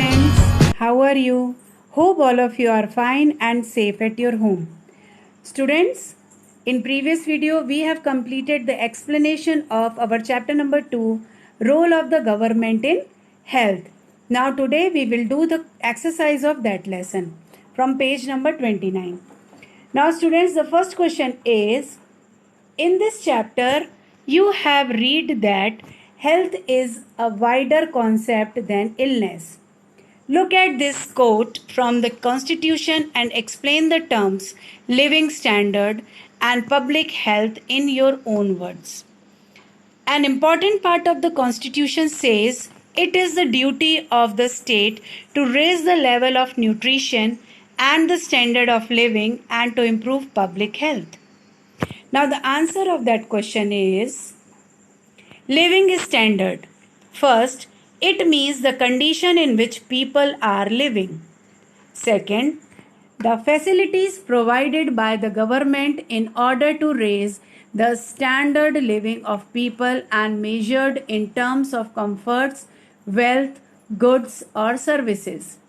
students, how are you? Hope all of you are fine and safe at your home. Students, in previous video we have completed the explanation of our chapter number 2, role of the government in health. Now today we will do the exercise of that lesson from page number 29. Now students, the first question is, in this chapter you have read that health is a wider concept than illness. Look at this quote from the Constitution and explain the terms living standard and public health in your own words. An important part of the Constitution says it is the duty of the state to raise the level of nutrition and the standard of living and to improve public health. Now the answer of that question is living standard. First, it means the condition in which people are living. Second, the facilities provided by the government in order to raise the standard living of people and measured in terms of comforts, wealth, goods or services.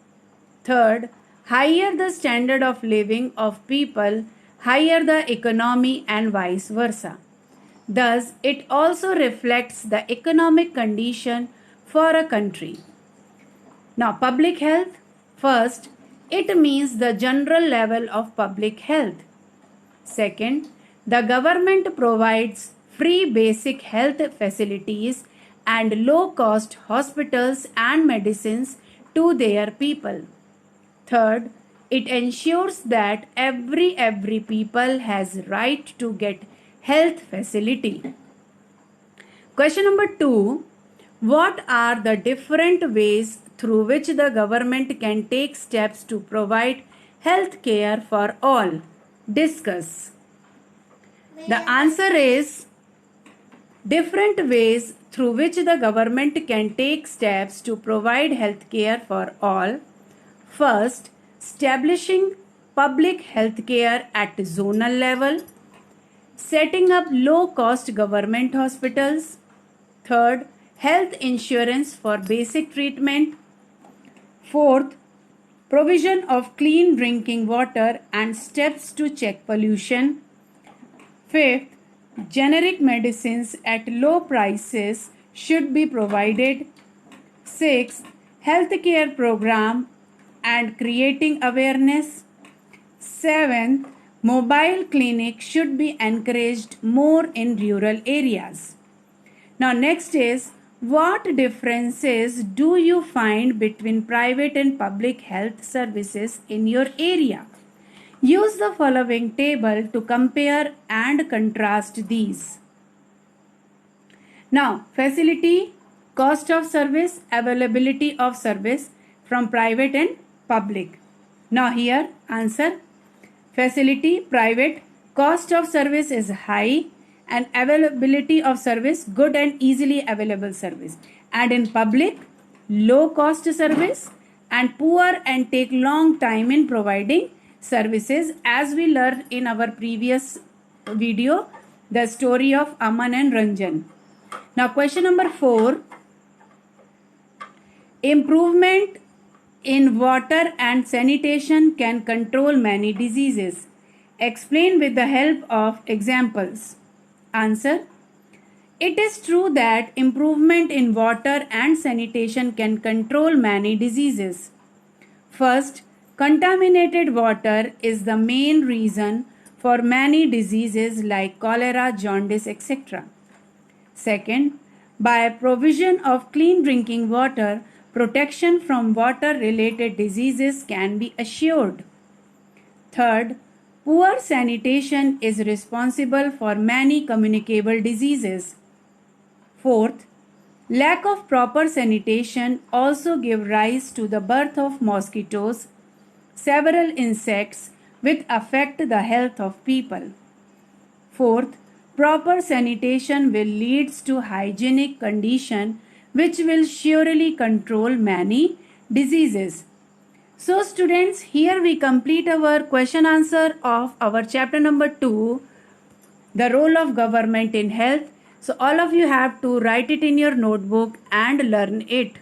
Third, higher the standard of living of people, higher the economy and vice versa. Thus, it also reflects the economic condition for a country. Now, public health. First, it means the general level of public health. Second, the government provides free basic health facilities and low-cost hospitals and medicines to their people. Third, it ensures that every people has right to get health facility. Question number 2. What are the different ways through which the government can take steps to provide health care for all? Discuss. The answer is different ways through which the government can take steps to provide health care for all. First, establishing public health care at zonal level. Setting up low-cost government hospitals. Third, health insurance for basic treatment. Fourth, provision of clean drinking water and steps to check pollution. Fifth, generic medicines at low prices should be provided. Sixth, healthcare program and creating awareness. Seventh, mobile clinics should be encouraged more in rural areas. Now next is, what differences do you find between private and public health services in your area? Use the following table to compare and contrast these. Now, facility, cost of service, availability of service from private and public. Now here answer. Facility, private, cost of service is high and availability of service good and easily available service. And in public, low cost service and poor and take long time in providing services, as we learned in our previous video, the story of Aman and Ranjan. Now question number 4. Improvement in water and sanitation can control many diseases. Explain with the help of examples. Answer. It is true that improvement in water and sanitation can control many diseases. First, contaminated water is the main reason for many diseases like cholera, jaundice, etc. Second, by provision of clean drinking water, protection from water-related diseases can be assured. Third, poor sanitation is responsible for many communicable diseases. Fourth, lack of proper sanitation also gives rise to the birth of mosquitoes, several insects which affect the health of people. Fourth, proper sanitation will lead to hygienic condition which will surely control many diseases. So students, here we complete our question answer of our chapter number 2, the role of government in health. So all of you have to write it in your notebook and learn it.